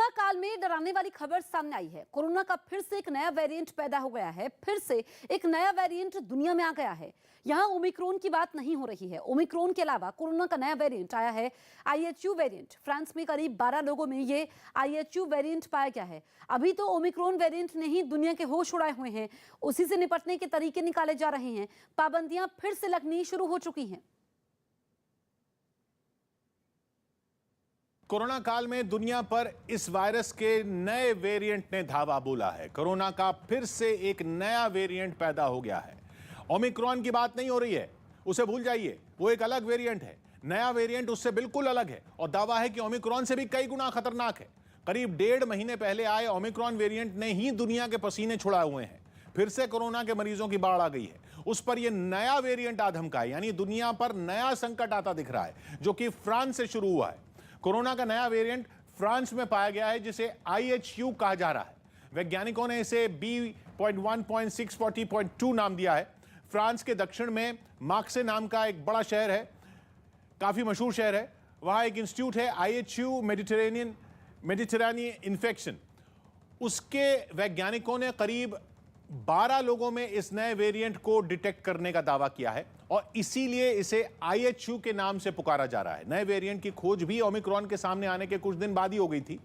Corona काल में डराने वाली खबर सामने आई है। कोरोना का फिर से एक नया वेरिएंट पैदा हो गया है। फिर से एक नया वेरिएंट दुनिया में आ गया है। यहां ओमिक्रॉन की बात नहीं हो रही है। ओमिक्रॉन के अलावा कोरोना का नया वेरिएंट आया है, आईएचयू वेरिएंट। फ्रांस में करीब 12 लोगों में ये आईएचयू वेरिएंट पाया गया है। अभी तो ओमिक्रॉन वेरिएंट ने ही दुनिया के होश उड़ाए हुए हैं। उसी से निपटने के तरीके निकाले जा रहे हैं। पाबंदियां फिर से लगनी शुरू हो चुकी हैं। कोरोना काल में दुनिया पर इस वायरस के नए वेरिएंट ने धावा बोला है। कोरोना का फिर से एक नया वेरिएंट पैदा हो गया है। ओमिक्रॉन की बात नहीं हो रही है, उसे भूल जाइए, वो एक अलग वेरिएंट है। नया वेरिएंट उससे बिल्कुल अलग है और दावा है कि ओमिक्रॉन से भी कई गुना खतरनाक है। करीब 1.5 महीने पहले आए ओमिक्रॉन वेरिएंट ने ही दुनिया के पसीने छुड़ाए हुए हैं। फिर से कोरोना के मरीजों की बाढ़ आ गई है। उस पर यह नया वेरिएंट आ धमका है, यानी दुनिया पर नया संकट आता दिख रहा है, जो कि फ्रांस से शुरू हुआ है। कोरोना का नया वेरिएंट फ्रांस में पाया गया है, जिसे आईएचयू कहा जा रहा है। वैज्ञानिकों ने इसे B.1.640.2 नाम दिया है। फ्रांस के दक्षिण में मार्से नाम का एक बड़ा शहर है, काफी मशहूर शहर है। वहां एक इंस्टीट्यूट है, आईएचयू मेडिटेरेनियन इन्फेक्शन। उसके वैज्ञानिकों ने करीब 12 लोगों में इस नए वेरिएंट को डिटेक्ट करने का दावा किया है और इसीलिए इसे आईएचयू के नाम से पुकारा जा रहा है। नए वेरिएंट की खोज भी ओमिक्रॉन के सामने आने के कुछ दिन बाद ही हो गई थी।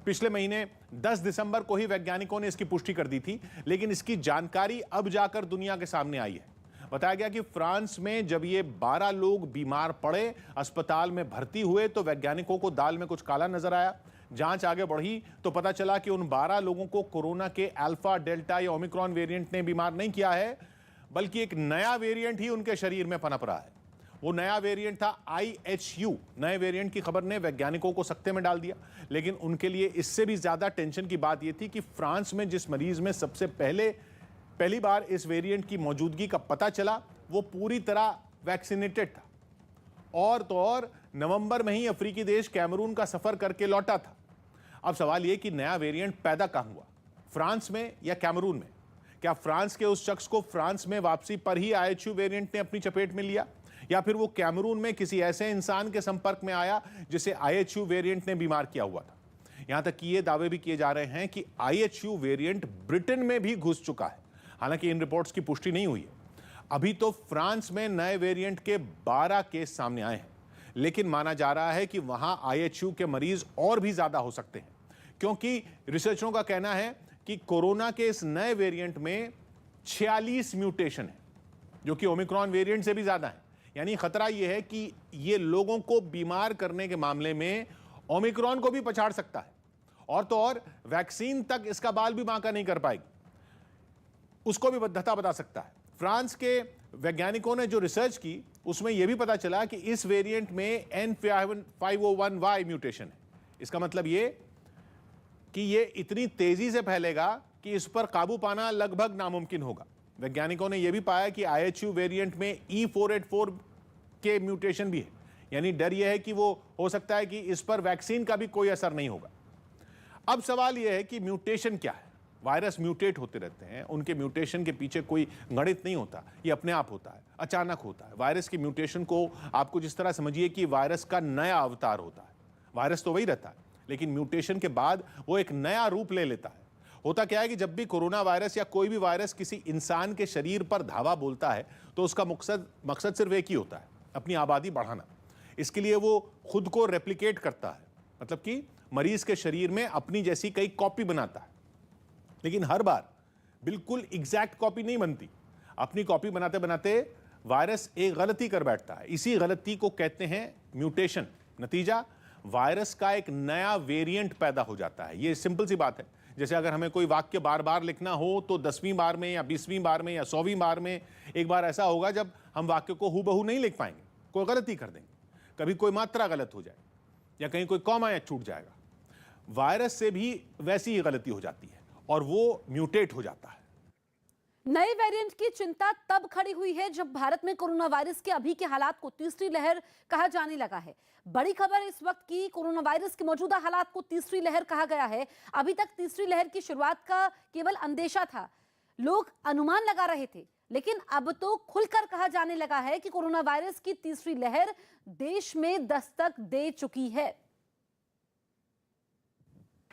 पिछले महीने 10 दिसंबर को ही वैज्ञानिकों ने इसकी पुष्टि कर दी थी, लेकिन इसकी जानकारी अब जाकर दुनिया के सामने आई है। बताया गया कि फ्रांस में जब ये 12 लोग बीमार पड़े, अस्पताल में भर्ती हुए, तो वैज्ञानिकों को दाल में कुछ काला नजर आया। जांच आगे बढ़ी तो पता चला कि उन 12 लोगों को कोरोना के अल्फा, डेल्टा या ओमिक्रॉन वेरिएंट ने बीमार नहीं किया है, बल्कि एक नया वेरिएंट ही उनके शरीर में पनप रहा है। वो नया वेरिएंट था आईएचयू। नए वेरिएंट की खबर ने वैज्ञानिकों को सकते में डाल दिया, लेकिन उनके लिए इससे भी ज्यादा टेंशन की बात यह थी कि फ्रांस में जिस मरीज में सबसे पहली बार इस वेरिएंट की मौजूदगी का पता चला, वो पूरी तरह वैक्सीनेटेड था और तो और नवंबर में ही अफ्रीकी देश कैमरून का सफर करके लौटा था। अब सवाल यह कि नया वेरिएंट पैदा कहां हुआ, फ्रांस में या कैमरून में? क्या फ्रांस के उस शख्स को फ्रांस में वापसी पर ही आईएचयू वेरिएंट ने अपनी चपेट में लिया, या फिर वो कैमरून में किसी ऐसे इंसान के संपर्क में आया जिसे आईएचयू वेरिएंट ने बीमार किया हुआ था? यहां तक कि ये दावे भी किए जा रहे हैं कि आईएचयू वेरिएंट ब्रिटेन में भी घुस चुका है। हालांकि इन रिपोर्ट्स की पुष्टि नहीं हुई है। अभी तो फ्रांस में नए वेरिएंट के 12 केस सामने आए हैं, लेकिन माना जा रहा है कि वहां आईएचयू के मरीज और भी ज्यादा हो सकते हैं, क्योंकि रिसर्चरों का कहना है कि कोरोना के इस नए वेरिएंट में 46 म्यूटेशन है, जो कि ओमिक्रॉन वेरिएंट से भी ज्यादा है। यानी खतरा यह है कि यह लोगों को बीमार करने के मामले में ओमिक्रॉन को भी पछाड़ सकता है, और तो और वैक्सीन तक इसका बाल भी बांका नहीं कर पाएगी, उसको भी धता बता सकता है। फ्रांस के वैज्ञानिकों ने जो रिसर्च की, उसमें यह भी पता चला कि इस वेरिएंट में N501Y म्यूटेशन है। इसका मतलब यह कि यह इतनी तेजी से फैलेगा कि इस पर काबू पाना लगभग नामुमकिन होगा। वैज्ञानिकों ने यह भी पाया कि आईएचयू वेरिएंट में E484 के म्यूटेशन भी है, यानी डर यह है कि वो हो सकता है कि इस पर वैक्सीन का भी कोई असर नहीं होगा। अब सवाल यह है कि म्यूटेशन क्या है? वायरस म्यूटेट होते रहते हैं, उनके म्यूटेशन के पीछे कोई गणित नहीं होता, ये अपने आप होता है, अचानक होता है। वायरस की म्यूटेशन को आपको जिस तरह समझिए कि वायरस का नया अवतार होता है। वायरस तो वही रहता है, लेकिन म्यूटेशन के बाद वो एक नया रूप ले लेता है। होता क्या है कि जब भी कोरोना वायरस या कोई भी वायरस किसी इंसान के शरीर पर धावा बोलता है, तो उसका मकसद सिर्फ एक ही होता है, अपनी आबादी बढ़ाना। इसके लिए वो खुद को रेप्लिकेट करता है, मतलब कि मरीज के शरीर में अपनी जैसी कई कॉपी बनाता है। लेकिन हर बार बिल्कुल एग्जैक्ट कॉपी नहीं बनती। अपनी कॉपी बनाते बनाते वायरस एक गलती कर बैठता है। इसी गलती को कहते हैं म्यूटेशन। नतीजा, वायरस का एक नया वेरिएंट पैदा हो जाता है। ये सिंपल सी बात है। जैसे अगर हमें कोई वाक्य बार बार लिखना हो, तो 10वीं बार में या 20वीं बार में या 100वीं बार में एक बार ऐसा होगा जब हम वाक्य को हूबहू नहीं लिख पाएंगे, कोई गलती कर देंगे, कभी कोई मात्रा गलत हो जाए या कहीं कोई कॉमा या छूट जाएगा। वायरस से भी वैसी ही गलती हो जाती है और वो म्यूटेट हो जाता है। नए वेरिएंट की चिंता तब खड़ी हुई है जब भारत में कोरोना वायरस के अभी के हालात को तीसरी लहर कहा जाने लगा है। बड़ी खबर इस वक्त की, कोरोना वायरस के मौजूदा हालात को तीसरी लहर कहा गया है। अभी तक तीसरी लहर की शुरुआत का केवल अंदेशा था, लोग अनुमान लगा रहे थे, लेकिन अब तो खुलकर कहा जाने लगा है कि कोरोना वायरस की तीसरी लहर देश में दस्तक दे चुकी है।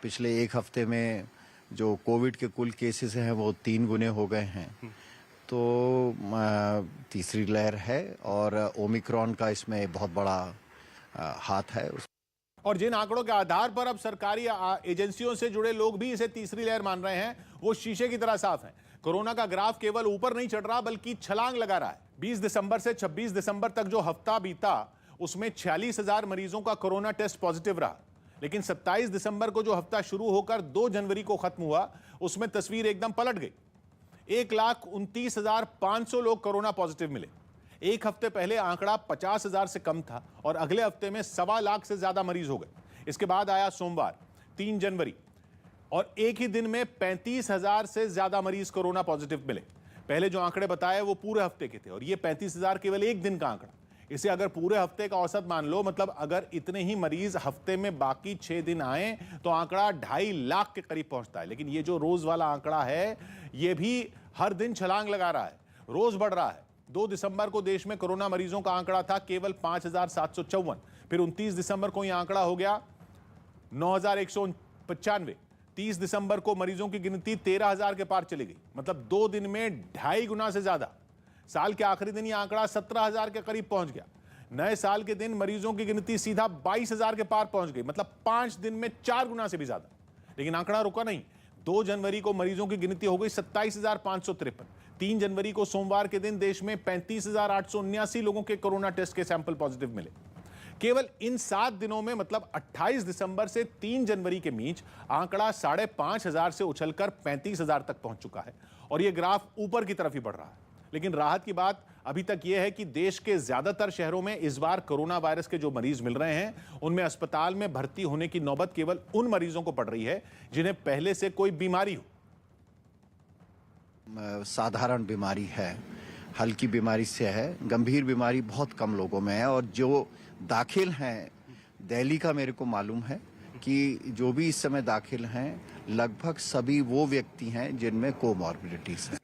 पिछले एक हफ्ते में जो कोविड के कुल केसेस हैं वो 3 गुने हो गए हैं। तो तीसरी लहर है और ओमिक्रॉन का इसमें बहुत बड़ा हाथ है। और जिन आंकड़ों के आधार पर अब सरकारी एजेंसियों से जुड़े लोग भी इसे तीसरी लहर मान रहे हैं वो शीशे की तरह साफ है। कोरोना का ग्राफ केवल ऊपर नहीं चढ़ रहा बल्कि छलांग लगा रहा है। 20 दिसंबर से 26 दिसंबर तक जो हफ्ता बीता उसमें 46,000 मरीजों का कोरोना टेस्ट पॉजिटिव रहा, लेकिन 27 दिसंबर को जो हफ्ता शुरू होकर 2 जनवरी को खत्म हुआ उसमें तस्वीर एकदम पलट गई। 1,29,500 लोग कोरोना पॉजिटिव मिले। एक हफ्ते पहले आंकड़ा 50,000 से कम था और अगले हफ्ते में 1.25 लाख से ज्यादा मरीज हो गए। इसके बाद आया सोमवार 3 जनवरी और एक ही दिन में 35,000 से ज्यादा मरीज कोरोना पॉजिटिव मिले। पहले जो आंकड़े बताए वो पूरे हफ्ते के थे और ये 35,000 केवल एक दिन का आंकड़ा। इसे अगर पूरे हफ्ते का औसत मान लो, मतलब अगर इतने ही मरीज हफ्ते में बाकी 6 दिन आए तो आंकड़ा 2.5 लाख के करीब पहुंचता है। लेकिन ये जो रोज वाला आंकड़ा है ये भी हर दिन छलांग लगा रहा है, रोज बढ़ रहा है। 2 दिसंबर को देश में कोरोना मरीजों का आंकड़ा था केवल 5,754, फिर 29 दिसंबर को यह आंकड़ा हो गया 9,195। 30 दिसंबर को मरीजों की गिनती 13,000 के पार चली गई, मतलब 2 दिन में 2.5 गुना से ज्यादा। साल के आखिरी दिन यह आंकड़ा 17,000 के करीब पहुंच गया। नए साल के दिन मरीजों की गिनती सीधा 22,000 के पार पहुंच गई, मतलब 5 दिन में 4 गुना से भी ज्यादा। लेकिन आंकड़ा रुका नहीं। 2 जनवरी को मरीजों की गिनती हो गई 27,553। 3 जनवरी को सोमवार के दिन देश में 35,879 लोगों के कोरोना टेस्ट के सैंपल पॉजिटिव मिले। केवल इन 7 दिनों में, मतलब 28 दिसंबर से 3 जनवरी के बीच आंकड़ा 5,500 से उछलकर 35,000 तक पहुंच चुका है और यह ग्राफ ऊपर की तरफ ही बढ़ रहा है। लेकिन राहत की बात अभी तक यह है कि देश के ज्यादातर शहरों में इस बार कोरोना वायरस के जो मरीज मिल रहे हैं उनमें अस्पताल में भर्ती होने की नौबत केवल उन मरीजों को पड़ रही है जिन्हें पहले से कोई बीमारी हो। साधारण बीमारी है, हल्की बीमारी से है, गंभीर बीमारी बहुत कम लोगों में है। और जो दाखिल हैं, दिल्ली का मेरे को मालूम है कि जो भी इस समय दाखिल हैं लगभग सभी वो व्यक्ति हैं जिनमें कोमॉर्बिडिटीज है।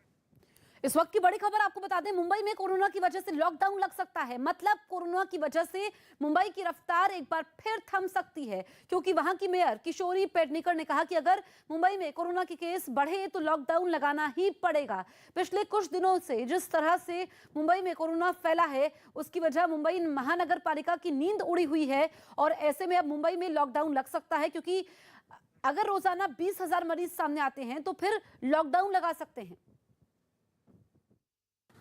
इस वक्त की बड़ी खबर आपको बता दें, मुंबई में कोरोना की वजह से लॉकडाउन लग सकता है। मतलब कोरोना की वजह से मुंबई की रफ्तार एक बार फिर थम सकती है, क्योंकि वहां की मेयर किशोरी पेडनेकर ने कहा कि अगर मुंबई में कोरोना के केस बढ़े तो लॉकडाउन लगाना ही पड़ेगा। पिछले कुछ दिनों से जिस तरह से मुंबई में कोरोना फैला है उसकी वजह मुंबई महानगर पालिका की नींद उड़ी हुई है और ऐसे में अब मुंबई में लॉकडाउन लग सकता है, क्योंकि अगर रोजाना 20,000 मरीज सामने आते हैं तो फिर लॉकडाउन लगा सकते हैं।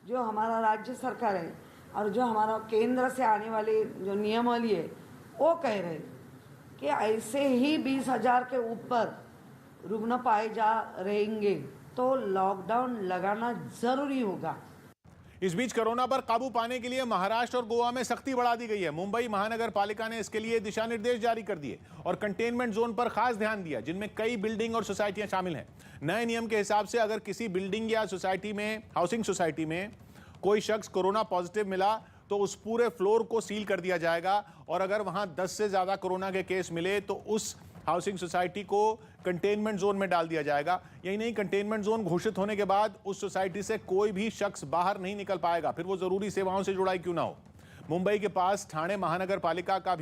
जो हमारा राज्य सरकार है और जो हमारा केंद्र से आने वाले जो नियमावली है वो कह रहे हैं कि ऐसे ही 20,000 के ऊपर रुग्ण पाए जा रहेंगे तो लॉकडाउन लगाना जरूरी होगा। इस बीच कोरोना पर काबू पाने के लिए महाराष्ट्र और गोवा में सख्ती बढ़ा दी गई है। मुंबई महानगर पालिका ने इसके लिए दिशा निर्देश जारी कर दिए और कंटेनमेंट जोन पर खास ध्यान दिया, जिनमें कई बिल्डिंग और सोसाइटियां शामिल हैं। नए नियम के हिसाब से अगर किसी बिल्डिंग या सोसाइटी में, हाउसिंग सोसाइटी में कोई शख्स कोरोना पॉजिटिव मिला तो उस पूरे फ्लोर को सील कर दिया जाएगा और अगर वहां 10 से ज्यादा कोरोना के केस मिले तो उस हाउसिंग सोसाइटी को कंटेनमेंट जोन में डाल दिया जाएगा। यही नहीं, कंटेनमेंट जोन घोषित होने के बाद उस सोसाइटी से कोई भी शख्स बाहर नहीं निकल पाएगा, फिर वो जरूरी सेवाओं से जुड़ा ही क्यों ना हो। मुंबई के पास ठाणे महानगर पालिका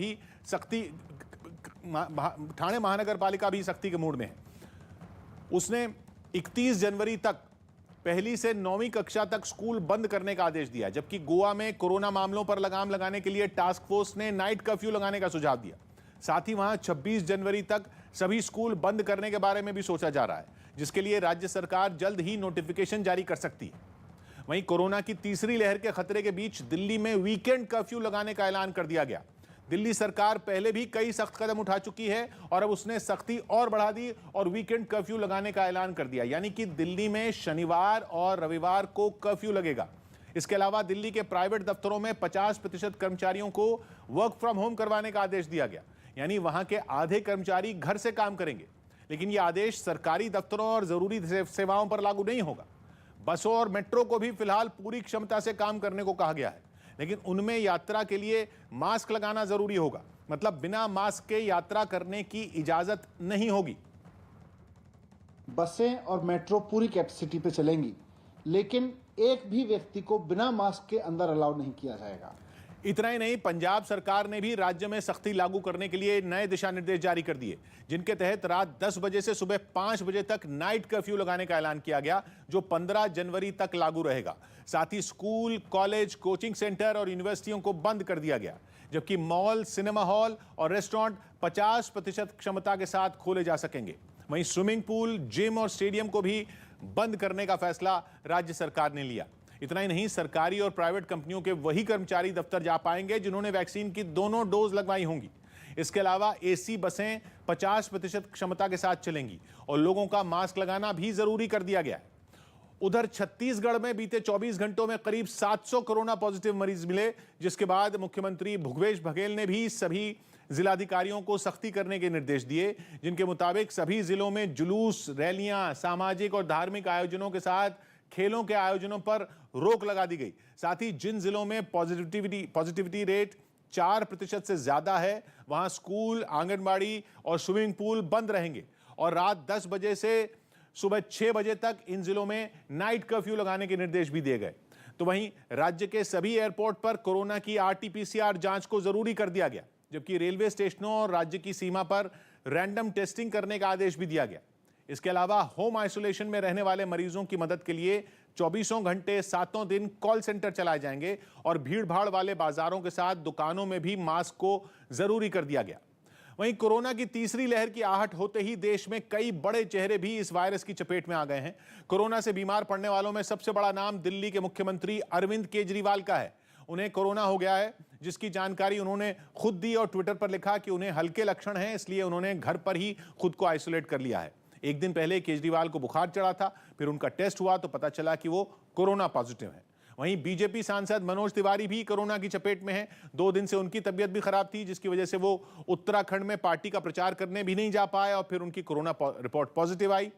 भी सख्ती के मूड में है। उसने 31 जनवरी तक पहली से 9वीं कक्षा तक स्कूल बंद करने का आदेश दिया, जबकि गोवा में कोरोना मामलों पर लगाम लगाने के लिए टास्क फोर्स ने नाइट कर्फ्यू लगाने का सुझाव दिया। साथ ही वहां 26 जनवरी तक सभी स्कूल बंद करने के बारे में भी सोचा जा रहा है, जिसके लिए राज्य सरकार जल्द ही नोटिफिकेशन जारी कर सकती है। वहीं कोरोना की तीसरी लहर के खतरे के बीच दिल्ली में वीकेंड कर्फ्यू लगाने का ऐलान कर दिया गया। दिल्ली सरकार पहले भी कई सख्त कदम उठा चुकी है और अब उसने सख्ती और बढ़ा दी और वीकेंड कर्फ्यू लगाने का ऐलान कर दिया, यानी कि दिल्ली में शनिवार और रविवार को कर्फ्यू लगेगा। इसके अलावा दिल्ली के प्राइवेट दफ्तरों में 50% कर्मचारियों को वर्क फ्रॉम होम करवाने का आदेश दिया गया, यानी वहां के आधे कर्मचारी घर से काम करेंगे। लेकिन यह आदेश सरकारी दफ्तरों और जरूरी सेवाओं पर लागू नहीं होगा। बसों और मेट्रो को भी फिलहाल पूरी क्षमता से काम करने को कहा गया है, लेकिन उनमें यात्रा के लिए मास्क लगाना जरूरी होगा, मतलब बिना मास्क के यात्रा करने की इजाजत नहीं होगी। बसें और मेट्रो पूरी कैपेसिटी पे चलेंगी, लेकिन एक भी व्यक्ति को बिना मास्क के अंदर अलाउ नहीं किया जाएगा। इतना ही नहीं, पंजाब सरकार ने भी राज्य में सख्ती लागू करने के लिए नए दिशा निर्देश जारी कर दिए, जिनके तहत रात 10 बजे से सुबह 5 बजे तक नाइट कर्फ्यू लगाने का ऐलान किया गया, जो 15 जनवरी तक लागू रहेगा। साथ ही स्कूल, कॉलेज, कोचिंग सेंटर और यूनिवर्सिटियों को बंद कर दिया गया, जबकि मॉल, सिनेमा हॉल और रेस्टोरेंट 50% क्षमता के साथ खोले जा सकेंगे। वहीं स्विमिंग पूल, जिम और स्टेडियम को भी बंद करने का फैसला राज्य सरकार ने लिया। इतना ही नहीं, सरकारी और प्राइवेट कंपनियों के वही कर्मचारी दफ्तर जा पाएंगे जिन्होंने वैक्सीन की दोनों डोज लगवाई होंगी। इसके अलावा एसी बसें 50% क्षमता के साथ चलेंगी और लोगों का मास्क लगाना भी जरूरी कर दिया गया है। उधर छत्तीसगढ़ में बीते 24 घंटों में करीब 700 कोरोना पॉजिटिव मरीज मिले, जिसके बाद मुख्यमंत्री भूपेश बघेल ने भी सभी जिलाधिकारियों को सख्ती करने के निर्देश दिए, जिनके मुताबिक सभी जिलों में जुलूस, रैलियां, सामाजिक और धार्मिक आयोजनों के साथ खेलों के आयोजनों पर रोक लगा दी गई। साथ ही जिन जिलों में पॉजिटिविटी रेट 4% से ज्यादा है, वहां स्कूल, आंगनबाड़ी और स्विमिंग पूल बंद रहेंगे और रात 10 बजे से सुबह 6 बजे तक इन जिलों में नाइट कर्फ्यू लगाने के निर्देश भी दिए गए। तो वहीं राज्य के सभी एयरपोर्ट पर कोरोना की RT-PCR जांच को जरूरी कर दिया गया, जबकि रेलवे स्टेशनों और राज्य की सीमा पर रैंडम टेस्टिंग करने का आदेश भी दिया गया। इसके अलावा होम आइसोलेशन में रहने वाले मरीजों की मदद के लिए 24 घंटे 7 दिन कॉल सेंटर चलाए जाएंगे और भीड़-भाड़ वाले बाजारों के साथ दुकानों में भी मास्क को जरूरी कर दिया गया। वहीं कोरोना की तीसरी लहर की आहट होते ही देश में कई बड़े चेहरे भी इस वायरस की चपेट में आ गए हैं। कोरोना से बीमार पड़ने वालों में सबसे बड़ा नाम दिल्ली के मुख्यमंत्री अरविंद केजरीवाल का है। उन्हें कोरोना हो गया है, जिसकी जानकारी उन्होंने खुद दी और ट्विटर पर लिखा कि उन्हें हल्के लक्षण हैं, इसलिए उन्होंने घर पर ही खुद को आइसोलेट कर लिया है। एक दिन पहले केजरीवाल को बुखार चढ़ा था, फिर उनका टेस्ट हुआ तो पता चला कि वो कोरोना पॉजिटिव है। वहीं बीजेपी सांसद मनोज तिवारी भी कोरोना की चपेट में हैं। 2 दिन से उनकी तबीयत भी खराब थी, जिसकी वजह से वो उत्तराखंड में पार्टी का प्रचार करने भी नहीं जा पाए और फिर उनकी कोरोना रिपोर्ट पॉजिटिव आई।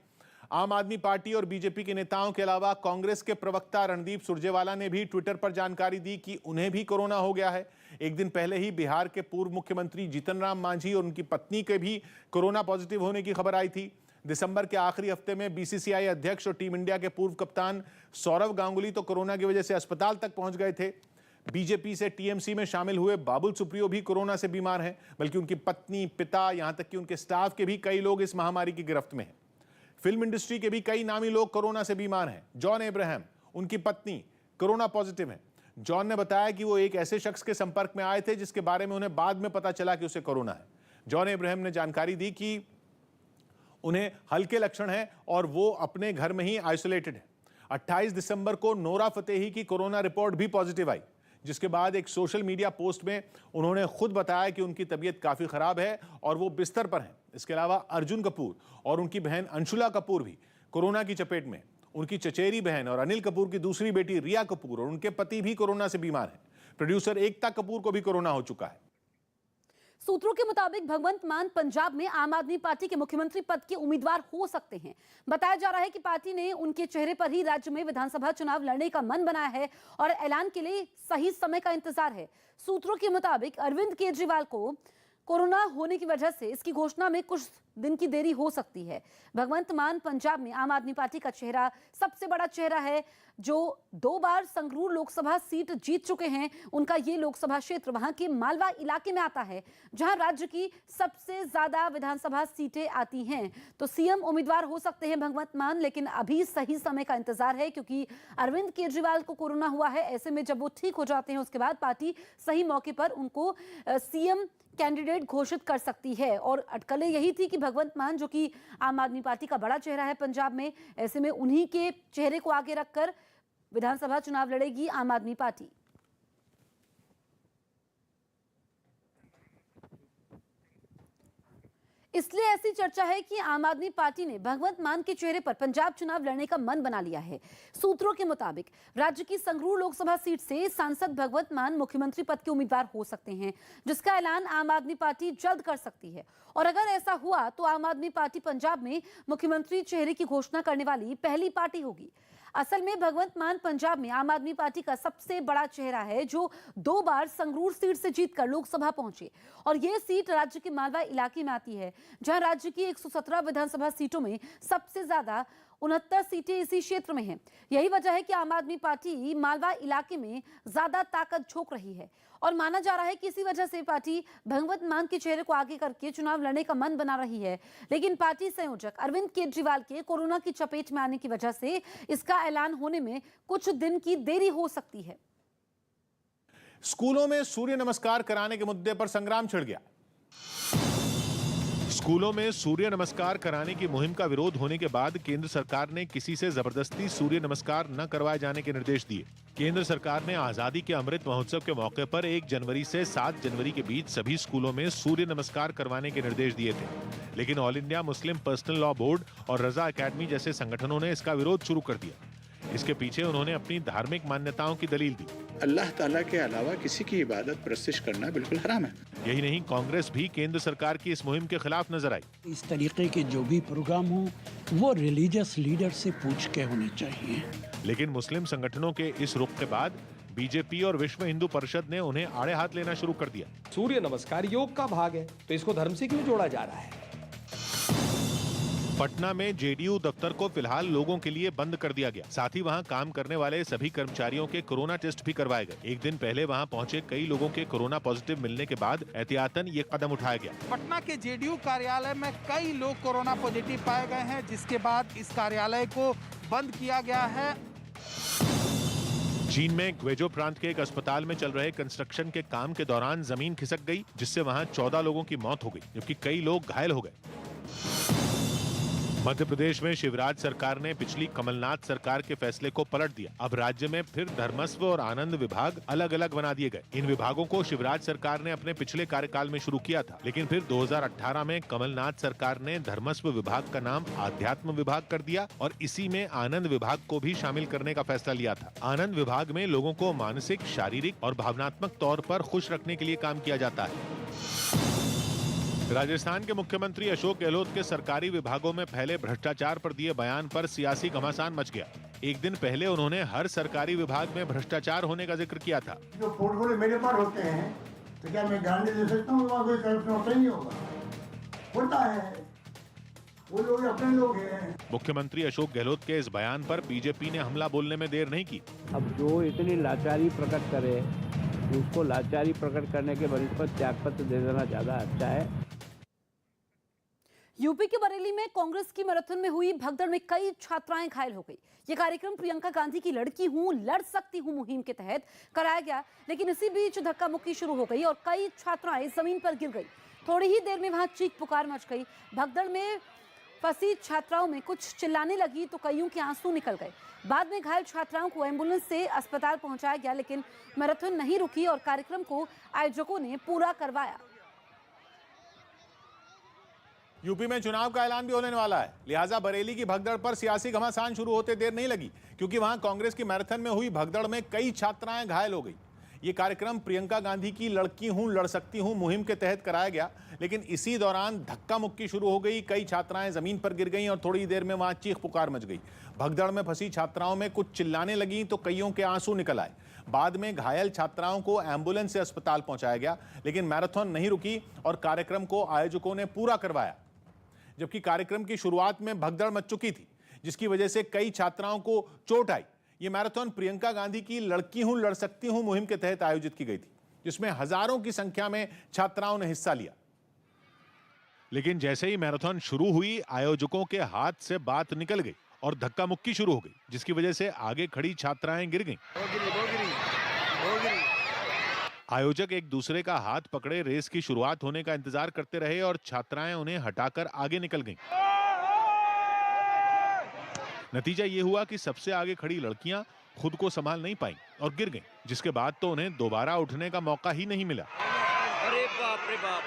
आम आदमी पार्टी और बीजेपी के नेताओं के अलावा कांग्रेस के प्रवक्ता रणदीप सुरजेवाला ने भी ट्विटर पर जानकारी दी कि उन्हें भी कोरोना हो गया है। एक दिन पहले ही बिहार के पूर्व मुख्यमंत्री जीतन राम मांझी और उनकी पत्नी के भी कोरोना पॉजिटिव होने की खबर आई थी। दिसंबर के आखिरी हफ्ते में बीसीसीआई अध्यक्ष और टीम इंडिया के पूर्व कप्तान सौरव गांगुली तो कोरोना की वजह से अस्पताल तक पहुंच गए थे। बीजेपी से टीएमसी में शामिल हुए बाबुल सुप्रियो भी कोरोना से बीमार हैं, बल्कि उनकी पत्नी, पिता, यहां तक कि उनके स्टाफ के भी कई लोग इस महामारी की गिरफ्त में हैं। फिल्म इंडस्ट्री के भी कई नामी लोग कोरोना से बीमार हैं। जॉन अब्राहम, उनकी पत्नी कोरोना पॉजिटिव हैं। जॉन ने बताया कि वो एक ऐसे शख्स के संपर्क में आए थे जिसके बारे में उन्हें बाद में पता चला कि उसे कोरोना है। जॉन अब्राहम ने जानकारी दी कि उन्हें हल्के लक्षण हैं और वो अपने घर में ही आइसोलेटेड है। 28 दिसंबर को नोरा फतेही की कोरोना रिपोर्ट भी पॉजिटिव आई, जिसके बाद एक सोशल मीडिया पोस्ट में उन्होंने खुद बताया कि उनकी तबीयत काफी खराब है और वो बिस्तर पर हैं। इसके अलावा अर्जुन कपूर और उनकी बहन अंशुला कपूर भी कोरोना की चपेट में। उनकी चचेरी बहन और अनिल कपूर की दूसरी बेटी रिया कपूर और उनके पति भी कोरोना से बीमार हैं। प्रोड्यूसर एकता कपूर को भी कोरोना हो चुका है। सूत्रों के मुताबिक भगवंत मान पंजाब में आम आदमी पार्टी के मुख्यमंत्री पद के उम्मीदवार हो सकते हैं। बताया जा रहा है कि पार्टी ने उनके चेहरे पर ही राज्य में विधानसभा चुनाव लड़ने का मन बनाया है और ऐलान के लिए सही समय का इंतजार है। सूत्रों के मुताबिक अरविंद केजरीवाल को कोरोना होने की वजह से इसकी घोषणा में कुछ दिन की देरी हो सकती है। भगवंत मान पंजाब में आम आदमी पार्टी का चेहरा, सबसे बड़ा चेहरा है, जो 2 बार संगरूर लोकसभा सीट जीत चुके हैं। उनका ये लोकसभा क्षेत्र वहां के मालवा इलाके में आता है, जहां राज्य की सबसे ज्यादा विधानसभा सीटें आती हैं। तो सीएम उम्मीदवार हो सकते हैं भगवंत मान, लेकिन अभी सही समय का इंतजार है, क्योंकि अरविंद केजरीवाल को कोरोना हुआ है। ऐसे में जब वो ठीक हो जाते हैं, उसके बाद पार्टी सही मौके पर उनको सीएम कैंडिडेट घोषित कर सकती है। और अटकलें यही थी कि भगवंत मान, जो कि आम आदमी पार्टी का बड़ा चेहरा है पंजाब में, ऐसे में उन्हीं के चेहरे को आगे रखकर विधानसभा चुनाव लड़ेगी आम आदमी पार्टी। इसलिए ऐसी चर्चा है कि आम आदमी पार्टी ने भगवंत मान के चेहरे पर पंजाब चुनाव लड़ने का मन बना लिया है। सूत्रों के मुताबिक राज्य की संगरूर लोकसभा सीट से सांसद भगवंत मान मुख्यमंत्री पद के उम्मीदवार हो सकते हैं, जिसका ऐलान आम आदमी पार्टी जल्द कर सकती है। और अगर ऐसा हुआ तो आम आदमी पार्टी पंजाब में मुख्यमंत्री चेहरे की घोषणा करने वाली पहली पार्टी होगी। असल में भगवंत मान पंजाब में आम आदमी पार्टी का सबसे बड़ा चेहरा है, जो 2 बार संगरूर सीट से जीतकर लोकसभा पहुंचे। और यह सीट राज्य के मालवा इलाके में आती है, जहां राज्य की 117 विधानसभा सीटों में सबसे ज्यादा 69 सीटें इसी क्षेत्र में हैं। यही वजह है कि आम आदमी पार्टी मालवा इलाके में ज्यादा ताकत झोंक रही है और माना जा रहा है कि इसी वजह से पार्टी भगवंत मान के चेहरे को आगे करके चुनाव लड़ने का मन बना रही है। लेकिन पार्टी संयोजक अरविंद केजरीवाल के कोरोना की चपेट में आने की वजह से इसका ऐलान होने में कुछ दिन की देरी हो सकती है। स्कूलों में सूर्य नमस्कार कराने के मुद्दे पर संग्राम छिड़ गया। स्कूलों में सूर्य नमस्कार कराने की मुहिम का विरोध होने के बाद केंद्र सरकार ने किसी से जबरदस्ती सूर्य नमस्कार न करवाए जाने के निर्देश दिए। केंद्र सरकार ने आजादी के अमृत महोत्सव के मौके पर 1 जनवरी से 7 जनवरी के बीच सभी स्कूलों में सूर्य नमस्कार करवाने के निर्देश दिए थे, लेकिन all India Muslim personal law board और रजा एकेडमी जैसे संगठनों ने इसका विरोध शुरू कर दिया। इसके पीछे उन्होंने अपनी धार्मिक मान्यताओं की दलील दी। अल्लाह ताला के अलावा किसी की इबादत प्रस्तिश करना बिल्कुल हराम है। यही नहीं, कांग्रेस भी केंद्र सरकार की इस मुहिम के खिलाफ नजर आई। इस तरीके के जो भी प्रोग्राम हो वो रिलीजियस लीडर से पूछ के होने चाहिए। लेकिन मुस्लिम संगठनों के इस रुख के बाद बीजेपी और विश्व हिंदू परिषद ने उन्हें आड़े हाथ लेना शुरू कर दिया। सूर्य नमस्कार योग का भाग है, तो इसको धर्म से क्यों जोड़ा जा रहा है? पटना में जेडीयू दफ्तर को फिलहाल लोगों के लिए बंद कर दिया गया। साथ ही वहां काम करने वाले सभी कर्मचारियों के कोरोना टेस्ट भी करवाए गए। एक दिन पहले वहां पहुंचे कई लोगों के कोरोना पॉजिटिव मिलने के बाद एहतियातन ये कदम उठाया गया। पटना के जेडीयू कार्यालय में कई लोग कोरोना पॉजिटिव पाए गए हैं, जिसके बाद इस कार्यालय को बंद किया गया है। चीन में ग्वेजो प्रांत के एक अस्पताल में चल रहे कंस्ट्रक्शन के काम के दौरान जमीन खिसक गई, जिससे वहां 14 लोगों की मौत हो गई, जबकि कई लोग घायल हो गए। मध्य प्रदेश में शिवराज सरकार ने पिछली कमलनाथ सरकार के फैसले को पलट दिया। अब राज्य में फिर धर्मस्व और आनंद विभाग अलग अलग बना दिए गए। इन विभागों को शिवराज सरकार ने अपने पिछले कार्यकाल में शुरू किया था, लेकिन फिर 2018 में कमलनाथ सरकार ने धर्मस्व विभाग का नाम आध्यात्म विभाग कर दिया और इसी में आनंद विभाग को भी शामिल करने का फैसला लिया था। आनंद विभाग में लोगों को मानसिक, शारीरिक और भावनात्मक तौर पर खुश रखने के लिए काम किया जाता है। राजस्थान के मुख्यमंत्री अशोक गहलोत के सरकारी विभागों में फैले भ्रष्टाचार पर दिए बयान पर सियासी घमासान मच गया। एक दिन पहले उन्होंने हर सरकारी विभाग में भ्रष्टाचार होने का जिक्र किया था। जो पोर्टफोलियो मेरे पास होते हैं, तो क्या मैं गारंटी दे सकता हूँ वहाँ कोई करप्शन होता ही नहीं होगा? होता है, वो लोग अपने लोग हैं। मुख्यमंत्री अशोक गहलोत के इस बयान पर बीजेपी ने हमला बोलने में देर नहीं की। अब जो इतनी लाचारी प्रकट करे, उसको लाचारी प्रकट करने के बजाय पर त्यागपत्र दे देना ज्यादा अच्छा है। यूपी के बरेली में कांग्रेस की मैराथन में हुई भगदड़ में कई छात्राएं घायल हो गई। ये कार्यक्रम प्रियंका गांधी की लड़की हूं, लड़ सकती हूं मुहिम के तहत कराया गया, लेकिन इसी बीच धक्का मुक्की शुरू हो गई और कई छात्राएं जमीन पर गिर गई। थोड़ी ही देर में वहां चीख पुकार मच गई। भगदड़ में फंसी छात्राओं में कुछ चिल्लाने लगी तो कईयों के आंसू निकल गए। बाद में घायल छात्राओं को एम्बुलेंस से अस्पताल पहुंचाया गया, लेकिन मैराथन नहीं रुकी और कार्यक्रम को आयोजकों ने पूरा करवाया। यूपी में चुनाव का ऐलान भी होने वाला है, लिहाजा बरेली की भगदड़ पर सियासी घमासान शुरू होते देर नहीं लगी, क्योंकि वहां कांग्रेस की मैराथन में हुई भगदड़ में कई छात्राएं घायल हो गई। ये कार्यक्रम प्रियंका गांधी की लड़की हूं, लड़ सकती हूं मुहिम के तहत कराया गया, लेकिन इसी दौरान धक्का मुक्की शुरू हो गई। कई छात्राएं जमीन पर गिर गईं और थोड़ी देर में वहां चीख पुकार मच गई। भगदड़ में फंसी छात्राओं में कुछ चिल्लाने लगी तो कईयों के आंसू निकल आए। बाद में घायल छात्राओं को एम्बुलेंस से अस्पताल पहुंचाया गया, लेकिन मैराथन नहीं रुकी और कार्यक्रम को आयोजकों ने पूरा करवाया। जबकि कार्यक्रम की शुरुआत में भगदड़ मच चुकी थी, जिसकी वजह से कई छात्राओं को चोट आई। ये मैराथन प्रियंका गांधी की लड़की हूं, लड़ सकती हूं मुहिम के तहत आयोजित की गई थी, जिसमें हजारों की संख्या में छात्राओं ने हिस्सा लिया। लेकिन जैसे ही मैराथन शुरू हुई, आयोजकों के हाथ से बात निकल गई और धक्का मुक्की शुरू हो गई, जिसकी वजह से आगे खड़ी छात्राएं गिर गईं। आयोजक एक दूसरे का हाथ पकड़े रेस की शुरुआत होने का इंतजार करते रहे और छात्राएं उन्हें हटाकर आगे निकल गईं। नतीजा ये हुआ कि सबसे आगे खड़ी लड़कियां खुद को संभाल नहीं पाईं और गिर गईं, जिसके बाद तो उन्हें दोबारा उठने का मौका ही नहीं मिला। अरे बाप रे बाप।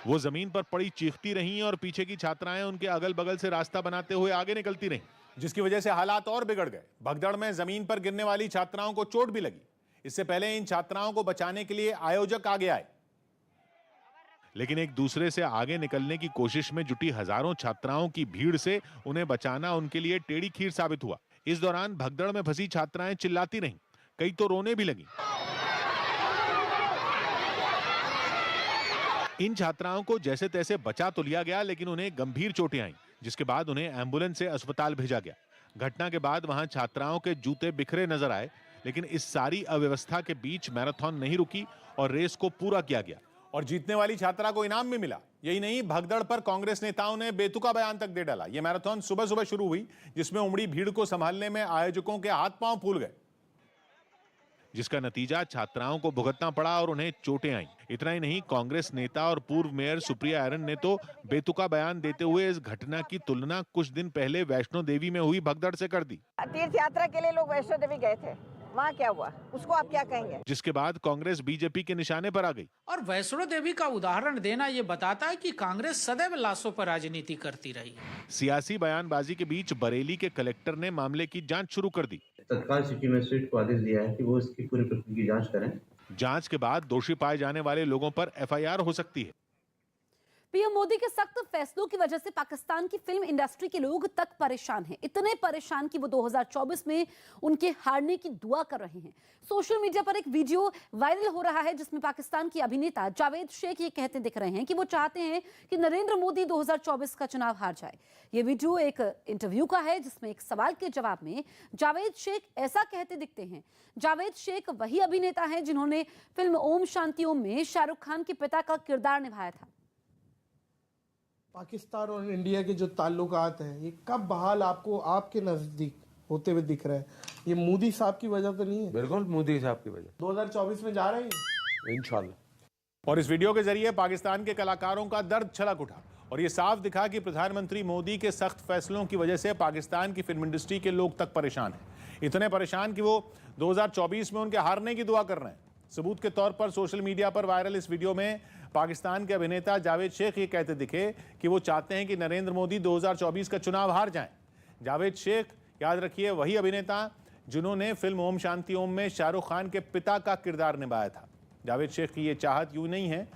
वो जमीन पर पड़ी चीखती रहीं और पीछे की छात्राएं उनके अगल बगल से रास्ता बनाते हुए आगे निकलती रहीं, जिसकी वजह से हालात और बिगड़ गए। भगदड़ में जमीन पर गिरने वाली छात्राओं को चोट भी लगी। इससे पहले इन छात्राओं को बचाने के लिए आयोजक आगे आए, लेकिन एक दूसरे से आगे निकलने की कोशिश में जुटी हजारों छात्राओं की भीड़ से उन्हें बचाना उनके लिए टेढ़ी खीर साबित हुआ। इस दौरान भगदड़ में फंसी छात्राएं चिल्लाती रहीं, कई तो रोने भी लगीं। इन छात्राओं को जैसे तैसे बचा तो लिया गया, लेकिन उन्हें गंभीर चोटें आईं, जिसके बाद उन्हें एम्बुलेंस से अस्पताल भेजा गया। घटना के बाद वहां छात्राओं के जूते बिखरे नजर आए, लेकिन इस सारी अव्यवस्था के बीच मैराथन नहीं रुकी और रेस को पूरा किया गया और जीतने वाली छात्रा को इनाम भी मिला। यही नहीं, भगदड़ पर कांग्रेस नेताओं ने बेतुका बयान तक दे डाला। यह मैराथन सुबह सुबह शुरू हुई, जिसमें उमड़ी भीड़ को संभालने में आयोजकों के हाथ पांव फूल गए, जिसका नतीजा छात्राओं को भुगतना पड़ा और उन्हें चोटें आईं। इतना ही नहीं, कांग्रेस नेता और पूर्व मेयर सुप्रिया आयरन ने तो बेतुका बयान देते हुए इस घटना की तुलना कुछ दिन पहले वैष्णो देवी में हुई भगदड़ से कर दी। तीर्थ यात्रा के लिए लोग वैष्णो देवी गए थे, वहाँ क्या हुआ उसको आप क्या कहेंगे? जिसके बाद कांग्रेस बीजेपी के निशाने पर आ गई। और वैष्णो देवी का उदाहरण देना ये बताता है कि कांग्रेस सदैव लाशों पर राजनीति करती रही। सियासी बयानबाजी के बीच बरेली के कलेक्टर ने मामले की जांच शुरू कर दी। तत्काल सिटी मजिस्ट्रेट को आदेश दिया है कि वो इसकी पूरी प्रक्रिया की जांच करें। जांच के बाद दोषी पाए जाने वाले लोगों पर एफआईआर हो सकती है। पीएम मोदी के सख्त फैसलों की वजह से पाकिस्तान की फिल्म इंडस्ट्री के लोग तक परेशान हैं। इतने परेशान कि वो 2024 में उनके हारने की दुआ कर रहे हैं। सोशल मीडिया पर एक वीडियो वायरल हो रहा है जिसमें पाकिस्तान की अभिनेता जावेद शेख ये कहते दिख रहे हैं कि वो चाहते हैं कि नरेंद्र मोदी 2024 का चुनाव हार जाए। ये वीडियो एक इंटरव्यू का है जिसमें एक सवाल के जवाब में जावेद शेख ऐसा कहते दिखते हैं। जावेद शेख वही अभिनेता हैं जिन्होंने फिल्म ओम शांति ओम में शाहरुख खान के पिता का किरदार निभाया था। पाकिस्तान और इंडिया के जो ताल्लुकात हैं ये कब बहाल आपको आपके नजदीक होते हुए दिख रहा है? ये मोदी साहब की वजह तो नहीं है? बिल्कुल मोदी साहब की वजह। 2024 में जा रहे हैं इंशाल्लाह। और इस वीडियो के जरिए पाकिस्तान के कलाकारों का दर्द छलक उठा और ये साफ दिखा कि प्रधानमंत्री मोदी के सख्त फैसलों की वजह से पाकिस्तान की फिल्म इंडस्ट्री के लोग तक परेशान हैं। इतने परेशान कि वो 2024 में उनके हारने की दुआ कर रहे हैं। सबूत के तौर पर सोशल मीडिया पर वायरल इस वीडियो में पाकिस्तान के अभिनेता जावेद शेख ये कहते दिखे कि वो चाहते हैं कि नरेंद्र मोदी 2024 का चुनाव हार जाएं। जावेद शेख, याद रखिए, वही अभिनेता जिन्होंने फिल्म ओम शांति ओम में शाहरुख खान के पिता का किरदार निभाया था। जावेद शेख की ये चाहत यूं नहीं है।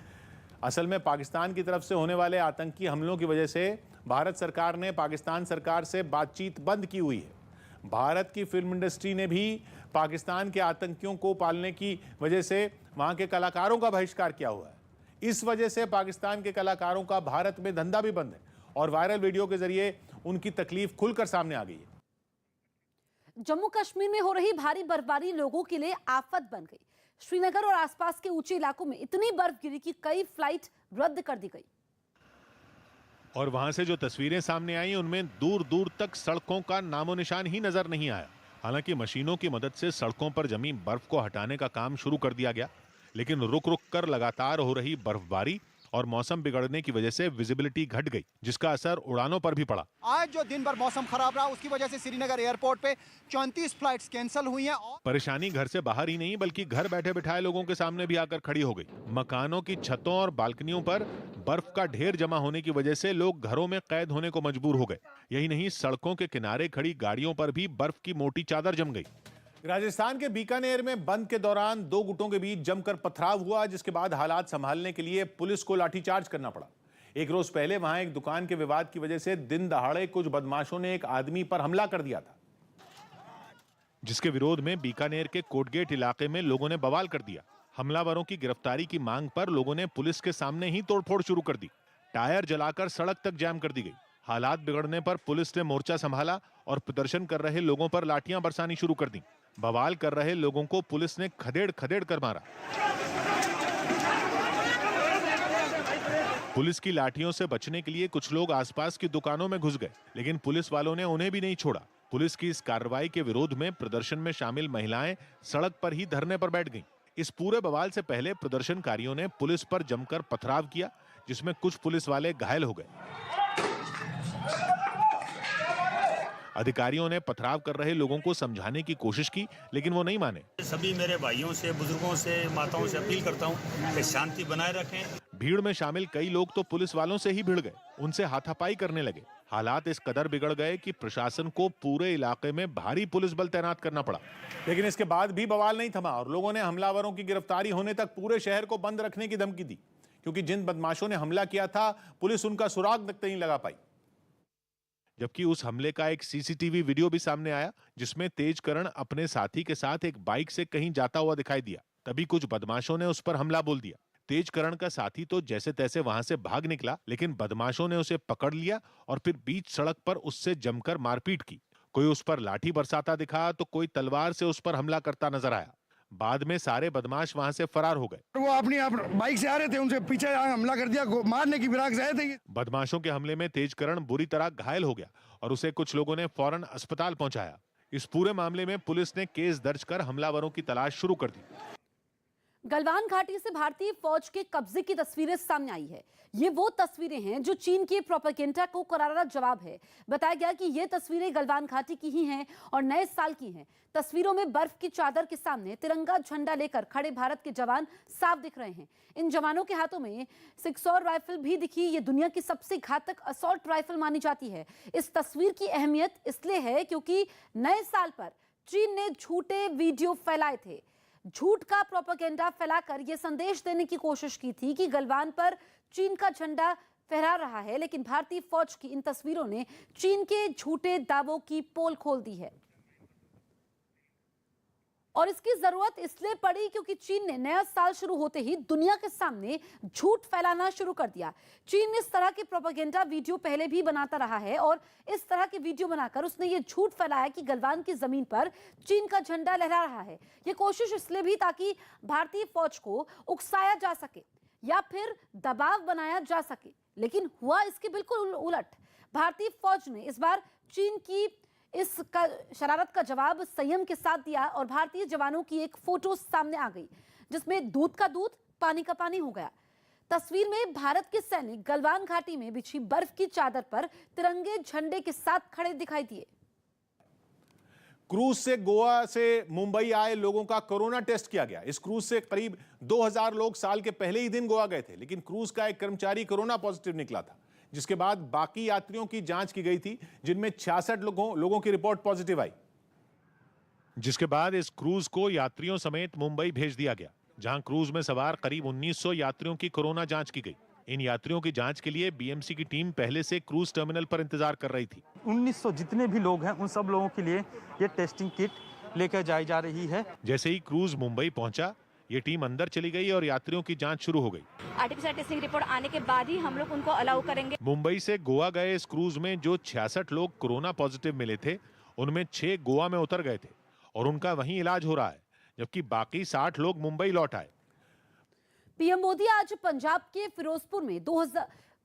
असल में पाकिस्तान की तरफ से होने वाले आतंकी हमलों की वजह से भारत सरकार ने पाकिस्तान सरकार से बातचीत बंद की हुई है। भारत की फिल्म इंडस्ट्री ने भी पाकिस्तान के आतंकियों को पालने की वजह से वहाँ के कलाकारों का बहिष्कार किया हुआ है। इस वजह से पाकिस्तान के कलाकारों का भारत में धंधा भी बंद है और वायरल वीडियो के जरिए उनकी तकलीफ खुलकर सामने आ गई है। जम्मू कश्मीर में हो रही भारी बर्फबारी लोगों के लिए आफत बन गई। श्रीनगर और आसपास के ऊंचे इलाकों में इतनी बर्फ गिरी कि कई फ्लाइट रद्द कर दी गई। और वहां से जो तस्वीरें सामने आई उनमें दूर दूर तक सड़कों का नामो निशान ही नजर नहीं आया। हालांकि मशीनों की मदद से सड़कों पर जमी बर्फ को हटाने का काम शुरू कर दिया गया, लेकिन रुक रुक कर लगातार हो रही बर्फबारी और मौसम बिगड़ने की वजह से विजिबिलिटी घट गई, जिसका असर उड़ानों पर भी पड़ा। आज जो दिन भर मौसम खराब रहा उसकी वजह से श्रीनगर एयरपोर्ट पे 34 फ्लाइट्स कैंसिल हुई हैं। परेशानी घर से बाहर ही नहीं बल्कि घर बैठे बिठाए लोगों के सामने भी आकर खड़ी हो गई। मकानों की छतों और बालकनियों पर बर्फ का ढेर जमा होने की वजह से लोग घरों में कैद होने को मजबूर हो गए। यही नहीं, सड़कों के किनारे खड़ी गाड़ियों पर भी बर्फ की मोटी चादर जम गई। राजस्थान के बीकानेर में बंद के दौरान दो गुटों के बीच जमकर पथराव हुआ, जिसके बाद हालात संभालने के लिए पुलिस को लाठीचार्ज करना पड़ा। एक रोज पहले वहां एक दुकान के विवाद की वजह से दिन दहाड़े कुछ बदमाशों ने एक आदमी पर हमला कर दिया था, जिसके विरोध में बीकानेर के कोटगेट इलाके में लोगों ने बवाल कर दिया। हमलावरों की गिरफ्तारी की मांग पर लोगों ने पुलिस के सामने ही तोड़फोड़ शुरू कर दी। टायर जलाकर सड़क तक जाम कर दी गई। हालात बिगड़ने पर पुलिस ने मोर्चा संभाला और प्रदर्शन कर रहे लोगों पर लाठियां बरसानी शुरू कर दी। बवाल कर रहे लोगों को पुलिस ने खदेड़ खदेड़ कर मारा। पुलिस की लाठियों से बचने के लिए कुछ लोग आसपास की दुकानों में घुस गए, लेकिन पुलिस वालों ने उन्हें भी नहीं छोड़ा। पुलिस की इस कार्रवाई के विरोध में प्रदर्शन में शामिल महिलाएं सड़क पर ही धरने पर बैठ गईं। इस पूरे बवाल से पहले प्रदर्शनकारियों ने पुलिस पर जमकर पथराव किया, जिसमें कुछ पुलिस वाले घायल हो गए। अधिकारियों ने पथराव कर रहे लोगों को समझाने की कोशिश की, लेकिन वो नहीं माने। सभी मेरे भाइयों से, बुजुर्गों से, माताओं से अपील करता हूं कि शांति बनाए रखें। भीड़ में शामिल कई लोग तो पुलिस वालों से ही भिड़ गए, उनसे हाथापाई करने लगे। हालात इस कदर बिगड़ गए कि प्रशासन को पूरे इलाके में भारी पुलिस बल तैनात करना पड़ा। लेकिन इसके बाद भी बवाल नहीं थमा और लोगों ने हमलावरों की गिरफ्तारी होने तक पूरे शहर को बंद रखने की धमकी दी, क्योंकि जिन बदमाशों ने हमला किया था पुलिस उनका सुराग तक नहीं लगा पाई। जबकि उस हमले का एक सीसीटीवी वीडियो भी सामने आया, जिसमें तेजकरण अपने साथी के साथ एक बाइक से कहीं जाता हुआ दिखाई दिया। तभी कुछ बदमाशों ने उस पर हमला बोल दिया। तेजकरण का साथी तो जैसे तैसे वहां से भाग निकला, लेकिन बदमाशों ने उसे पकड़ लिया और फिर बीच सड़क पर उससे जमकर मारपीट की। कोई उस पर लाठी बरसाता दिखा तो कोई तलवार से उस पर हमला करता नजर आया। बाद में सारे बदमाश वहां से फरार हो गए। वो अपनी बाइक से आ रहे थे, उनसे पीछे हमला कर दिया, मारने की फिराक से आए थे। बदमाशों के हमले में तेजकरण बुरी तरह घायल हो गया और उसे कुछ लोगों ने फौरन अस्पताल पहुंचाया। इस पूरे मामले में पुलिस ने केस दर्ज कर हमलावरों की तलाश शुरू कर दी। गलवान घाटी से भारतीय फौज के कब्जे की तस्वीरें सामने आई है। ये वो तस्वीरें हैं जो चीन के प्रोपेगेंडा को करारा जवाब है। बताया गया कि ये तस्वीरें गलवान घाटी की ही हैं और नए साल की हैं। तस्वीरों में बर्फ की चादर के सामने तिरंगा झंडा लेकर खड़े भारत के जवान साफ दिख रहे हैं। इन जवानों के हाथों में 6 राइफल भी दिखी। ये दुनिया की सबसे घातक असॉल्ट राइफल मानी जाती है। इस तस्वीर की अहमियत इसलिए है क्योंकि नए साल पर चीन ने झूठे वीडियो फैलाए थे। झूठ का प्रोपेगेंडा फैलाकर यह संदेश देने की कोशिश की थी कि गलवान पर चीन का झंडा फहरा रहा है, लेकिन भारतीय फौज की इन तस्वीरों ने चीन के झूठे दावों की पोल खोल दी है। और इसकी जरूरत इसलिए पड़ी क्योंकि चीन ने नया साल शुरू होते ही दुनिया के सामने झूठ फैलाना शुरू कर दिया। चीन इस तरह के प्रोपेगेंडा वीडियो पहले भी बनाता रहा है और इस तरह के वीडियो बनाकर उसने ये झूठ फैलाया कि गलवान की जमीन पर चीन का झंडा लहरा रहा है। ये कोशिश इसलिए भी ताकि भारतीय फौज को उकसाया जा सके या फिर दबाव बनाया जा सके, लेकिन हुआ इसके बिल्कुल उलट। भारतीय फौज ने इस बार चीन की इस शरारत का जवाब संयम के साथ दिया और भारतीय जवानों की एक फोटो सामने आ गई जिसमें दूध का दूध पानी का पानी हो गया। तस्वीर में भारत के सैनिक गलवान घाटी में बिछी बर्फ की चादर पर तिरंगे झंडे के साथ खड़े दिखाई दिए। क्रूज से गोवा से मुंबई आए लोगों का कोरोना टेस्ट किया गया। इस क्रूज से करीब 2000 लोग साल के पहले ही दिन गोवा गए थे, लेकिन क्रूज का एक कर्मचारी कोरोना पॉजिटिव निकला था, जिसके बाद बाकी यात्रियों की जांच की गई थी, जिनमें 66 लोगों की रिपोर्ट पॉजिटिव आई। जिसके बाद इस क्रूज को यात्रियों समेत मुंबई भेज दिया गया, जहां क्रूज में सवार करीब 1900 यात्रियों की कोरोना जांच की गई। इन यात्रियों की जांच के लिए बीएमसी की टीम पहले से क्रूज टर्मिनल पर इंतजार कर रही थी। 1900 जितने भी लोग हैं उन सब लोगों के लिए ये टेस्टिंग किट लेकर जाई जा रही है। जैसे ही क्रूज मुंबई पहुंचा, ये टीम अंदर चली गई और यात्रियों की जांच शुरू हो गई। आरटीपीसीआर टेस्टिंग रिपोर्ट आने के बाद ही हम लोग उनको अलाउ करेंगे। मुंबई से गोवा गए इस क्रूज में जो 66 लोग कोरोना पॉजिटिव मिले थे, उनमें 6 गोवा में उतर गए थे और उनका वहीं इलाज हो रहा है, जबकि बाकी 60 लोग मुंबई लौट आए। पीएम मोदी आज पंजाब के फिरोजपुर में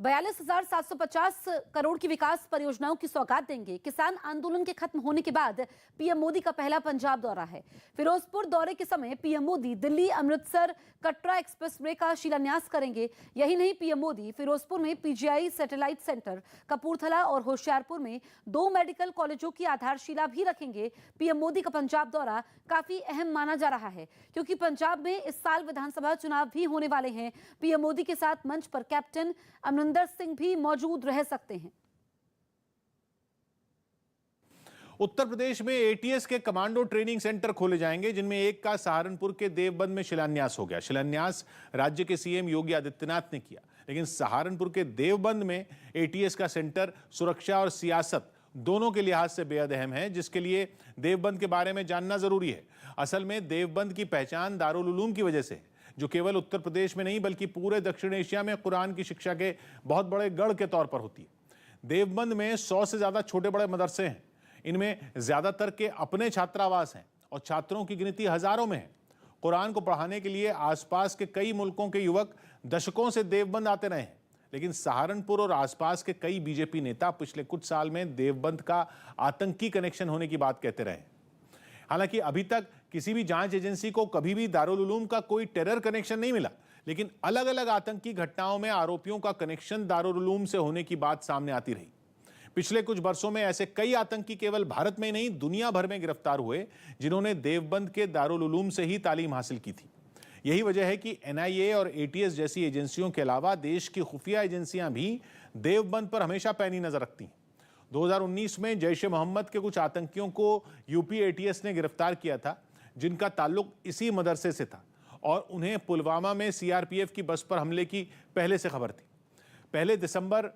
42,750 करोड़ की विकास परियोजनाओं की सौगात देंगे। किसान आंदोलन के खत्म होने के बाद पीएम मोदी का पहला पंजाब दौरा है। फिरोजपुर दौरे के समय पीएम मोदी दिल्ली अमृतसर कटरा एक्सप्रेसवे का शिलान्यास करेंगे। यही नहीं, पीएम मोदी फिरोजपुर में पीजीआई सैटेलाइट सेंटर, कपूरथला और होशियारपुर में 2 मेडिकल कॉलेजों की आधारशिला भी रखेंगे। पीएम मोदी का पंजाब दौरा काफी अहम माना जा रहा है क्योंकि पंजाब में इस साल विधानसभा चुनाव भी होने वाले हैं। पीएम मोदी के साथ मंच पर कैप्टन अमरिंदर सिंह भी मौजूद रह सकते हैं। उत्तर प्रदेश में एटीएस के कमांडो ट्रेनिंग सेंटर खोले जाएंगे, जिनमें एक का सहारनपुर के देवबंद में शिलान्यास हो गया। शिलान्यास राज्य के सीएम योगी आदित्यनाथ ने किया, लेकिन सहारनपुर के देवबंद में एटीएस का सेंटर सुरक्षा और सियासत दोनों के लिहाज से बेहद अहम है, जिसके लिए देवबंद के बारे में जानना जरूरी है। असल में देवबंद की पहचान दारुल उलूम की वजह से है, जो केवल उत्तर प्रदेश में नहीं बल्कि पूरे दक्षिण एशिया में कुरान की शिक्षा के बहुत बड़े गढ़ के तौर पर होती है। देवबंद में 100 से ज्यादा छोटे बड़े मदरसे हैं। इनमें ज्यादातर के अपने छात्रावास हैं और छात्रों की गिनती हजारों में है। कुरान को पढ़ाने के लिए आसपास के कई मुल्कों के युवक दशकों से देवबंद आते रहे हैं, लेकिन सहारनपुर और आसपास के कई बीजेपी नेता पिछले कुछ साल में देवबंद का आतंकी कनेक्शन होने की बात कहते रहे। हालांकि अभी तक किसी भी जांच एजेंसी को कभी भी दारुल उलूम का कोई टेरर कनेक्शन नहीं मिला, लेकिन अलग अलग आतंकी घटनाओं में आरोपियों का कनेक्शन दारुल उलूम से होने की बात सामने आती रही। पिछले कुछ वर्षों में ऐसे कई आतंकी केवल भारत में नहीं दुनिया भर में गिरफ्तार हुए, जिन्होंने देवबंद के दारुल उलूम से ही तालीम हासिल की थी। यही वजह है कि एनआईए और एटीएस जैसी एजेंसियों के अलावा देश की खुफिया एजेंसियां भी देवबंद पर हमेशा पैनी नजर रखती हैं। 2019 में जैश-ए-मोहम्मद के कुछ आतंकियों को यूपी एटीएस ने गिरफ्तार किया था, जिनका ताल्लुक इसी मदरसे से था और उन्हें पुलवामा में सीआरपीएफ की बस पर हमले की पहले से खबर थी। पहले दिसंबर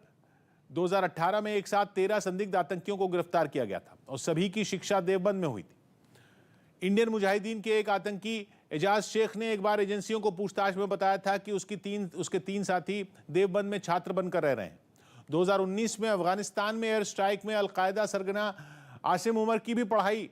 2018 में एक साथ 13 संदिग्ध आतंकियों को गिरफ्तार किया गया था और सभी की शिक्षा देवबंद में हुई थी। इंडियन मुजाहिदीन के एक आतंकी एजाज शेख ने एक बार एजेंसियों को पूछताछ में बताया था कि उसके तीन साथी देवबंद में छात्र बनकर रह रहे हैं। 2019 में अफगानिस्तान में एयर स्ट्राइक में अलकायदा सरगना आसिम उमर की भी पढ़ाई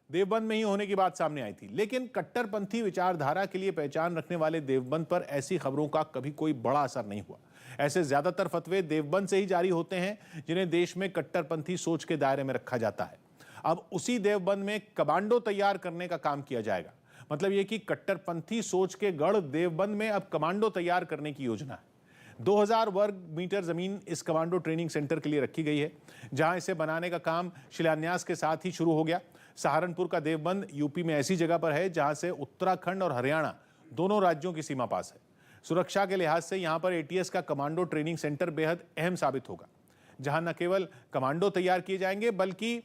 देवबंद में ही होने की बात सामने आई थी। लेकिन कट्टरपंथी विचारधारा के लिए पहचान रखने वाले देवबंद पर ऐसी खबरों का कभी कोई बड़ा असर नहीं हुआ। ऐसे ज्यादातर फतवे देवबंद से ही जारी होते हैं जिन्हें देश में कट्टरपंथी सोच के दायरे में रखा जाता है। अब उसी देवबंद में कमांडो तैयार करने का काम किया जाएगा। मतलब यह कि कट्टरपंथी सोच के गढ़ देवबंद में अब कमांडो तैयार करने की योजना है। 2000 वर्ग मीटर जमीन इस कमांडो ट्रेनिंग सेंटर के लिए रखी गई है, जहां इसे बनाने का काम शिलान्यास के साथ ही शुरू हो गया। सहारनपुर का देवबंद यूपी में ऐसी जगह पर है जहां से उत्तराखंड और हरियाणा दोनों राज्यों की सीमा पास है। सुरक्षा के लिहाज से यहां पर एटीएस का कमांडो ट्रेनिंग सेंटर बेहद अहम साबित होगा, जहां न केवल कमांडो तैयार किए जाएंगे बल्कि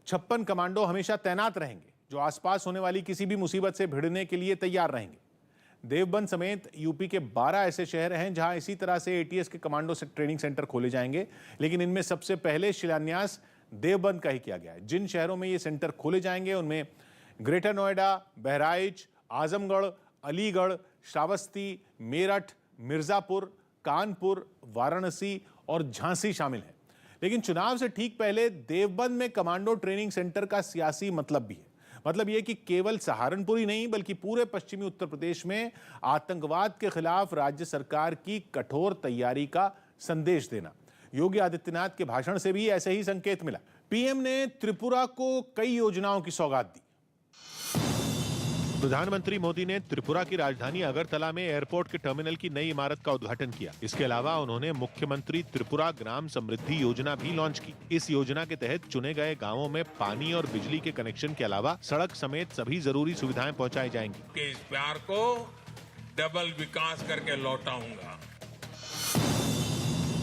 56 कमांडो हमेशा तैनात रहेंगे, जो आसपास होने वाली किसी भी मुसीबत से भिड़ने के लिए तैयार रहेंगे। देवबंद समेत यूपी के 12 ऐसे शहर हैं जहां इसी तरह से एटीएस के कमांडो ट्रेनिंग सेंटर खोले जाएंगे, लेकिन इनमें सबसे पहले शिलान्यास देवबंद का ही किया गया है। जिन शहरों में ये सेंटर खोले जाएंगे उनमें ग्रेटर नोएडा, बहराइच, आजमगढ़, अलीगढ़, श्रावस्ती, मेरठ, मिर्जापुर, कानपुर, वाराणसी और झांसी शामिल हैं। लेकिन चुनाव से ठीक पहले देवबंद में कमांडो ट्रेनिंग सेंटर का सियासी मतलब भी है। मतलब यह कि केवल सहारनपुर ही नहीं बल्कि पूरे पश्चिमी उत्तर प्रदेश में आतंकवाद के खिलाफ राज्य सरकार की कठोर तैयारी का संदेश देना। योगी आदित्यनाथ के भाषण से भी ऐसे ही संकेत मिला। पीएम ने त्रिपुरा को कई योजनाओं की सौगात दी। प्रधानमंत्री मोदी ने त्रिपुरा की राजधानी अगरतला में एयरपोर्ट के टर्मिनल की नई इमारत का उद्घाटन किया। इसके अलावा उन्होंने मुख्यमंत्री त्रिपुरा ग्राम समृद्धि योजना भी लॉन्च की। इस योजना के तहत चुने गए गांवों में पानी और बिजली के कनेक्शन के अलावा सड़क समेत सभी जरूरी सुविधाएं पहुंचाई जाएंगी। इस प्यार को डबल विकास करके लौटाऊंगा।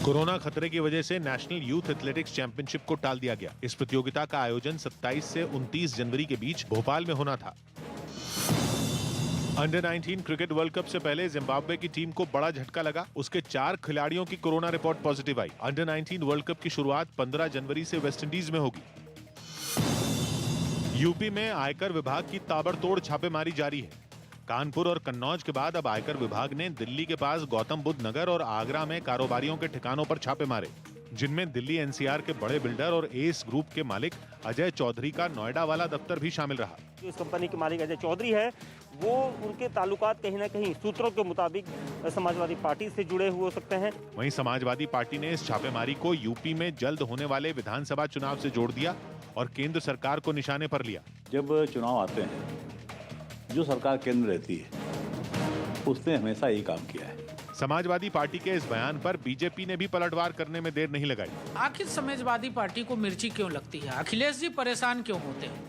कोरोना खतरे की वजह से नेशनल यूथ एथलेटिक्स चैंपियनशिप को टाल दिया गया। इस प्रतियोगिता का आयोजन 27 से 29 जनवरी के बीच भोपाल में होना था। अंडर 19 क्रिकेट वर्ल्ड कप से पहले जिम्बाब्वे की टीम को बड़ा झटका लगा। उसके 4 खिलाड़ियों की कोरोना रिपोर्ट पॉजिटिव आई। अंडर 19 वर्ल्ड कप की शुरुआत 15 जनवरी से वेस्टइंडीज में होगी। यूपी में आयकर विभाग की ताबड़तोड़ छापेमारी जारी है। कानपुर और कन्नौज के बाद अब आयकर विभाग ने दिल्ली के पास गौतम बुद्ध नगर और आगरा में कारोबारियों के ठिकानों पर छापे मारे, जिनमें दिल्ली एनसीआर के बड़े बिल्डर और एस ग्रुप के मालिक अजय चौधरी का नोएडा वाला दफ्तर भी शामिल रहा। जो इस कंपनी के मालिक अजय चौधरी है, वो उनके ताल्लुकात कहीं न कहीं सूत्रों के मुताबिक समाजवादी पार्टी से जुड़े हुए हो सकते हैं। वहीं समाजवादी पार्टी ने इस छापेमारी को यूपी में जल्द होने वाले विधानसभा चुनाव से जोड़ दिया और केंद्र सरकार को निशाने पर लिया। जब चुनाव आते हैं, जो सरकार केंद्र रहती है उसने हमेशा यही काम किया है। समाजवादी पार्टी के इस बयान पर बीजेपी ने भी पलटवार करने में देर नहीं लगाई। आखिर समाजवादी पार्टी को मिर्ची क्यों लगती है? अखिलेश जी परेशान क्यों होते हैं?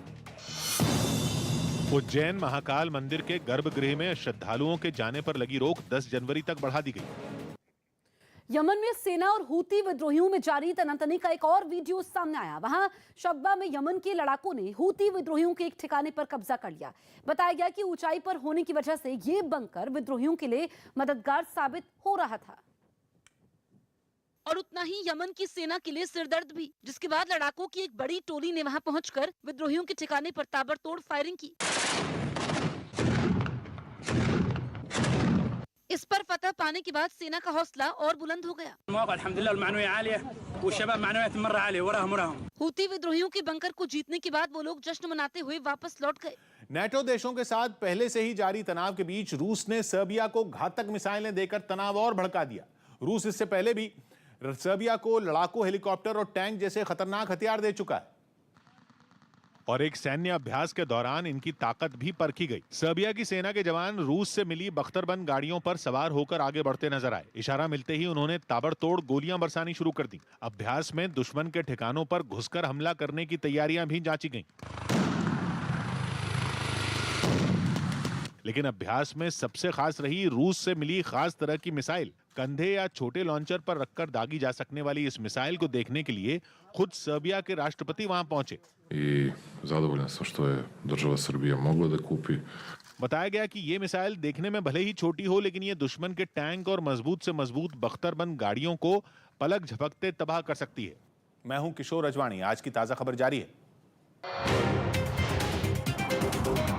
उज्जैन महाकाल मंदिर के गर्भगृह में श्रद्धालुओं के जाने पर लगी रोक 10 जनवरी तक बढ़ा दी गई। यमन में सेना और हूती विद्रोहियों में जारी तनातनी का एक और वीडियो सामने आया। वहां शब्बा में यमन के लड़ाकों ने हूती विद्रोहियों के एक ठिकाने पर कब्जा कर लिया। बताया गया कि ऊंचाई पर होने की वजह से ये बंकर विद्रोहियों के लिए मददगार साबित हो रहा था। और उतना ही यमन की सेना के लिए सिरदर्द भी, जिसके बाद लड़ाकों की एक बड़ी टोली ने वहां पहुंचकर विद्रोहियों के ठिकाने पर ताबड़तोड़ फायरिंग की। इस पर फतह पाने के बाद सेना का हौसला और बुलंद हो गया। हूती विद्रोहियों के बंकर को जीतने के बाद वो लोग जश्न मनाते हुए वापस लौट गए। नेटो देशों के साथ पहले से ही जारी तनाव के बीच रूस ने सर्बिया को घातक मिसाइलें देकर तनाव और भड़का दिया। रूस इससे पहले भी सर्बिया को लड़ाकू हेलीकॉप्टर और टैंक जैसे खतरनाक हथियार दे चुका है और एक सैन्य अभ्यास के दौरान इनकी ताकत भी परखी गई। सर्बिया की सेना के जवान रूस से मिली बख्तरबंद गाड़ियों पर सवार होकर आगे बढ़ते नजर आए। इशारा मिलते ही उन्होंने ताबड़तोड़ गोलियां बरसानी शुरू कर दी। अभ्यास में दुश्मन के ठिकानों पर घुसकर हमला करने की तैयारियां भी जांची गईं। लेकिन अभ्यास में सबसे खास रही रूस से मिली खास तरह की मिसाइल। कंधे या छोटे लॉन्चर पर रखकर दागी जा सकने वाली इस मिसाइल को देखने के लिए खुद सर्बिया के राष्ट्रपति वहां पहुंचे। बताया गया कि ये मिसाइल देखने में भले ही छोटी हो, लेकिन ये दुश्मन के टैंक और मजबूत से मजबूत बख्तरबंद गाड़ियों को पलक झपकते तबाह कर सकती है। मैं हूं किशोर अजवाणी। आज की ताजा खबर जारी है।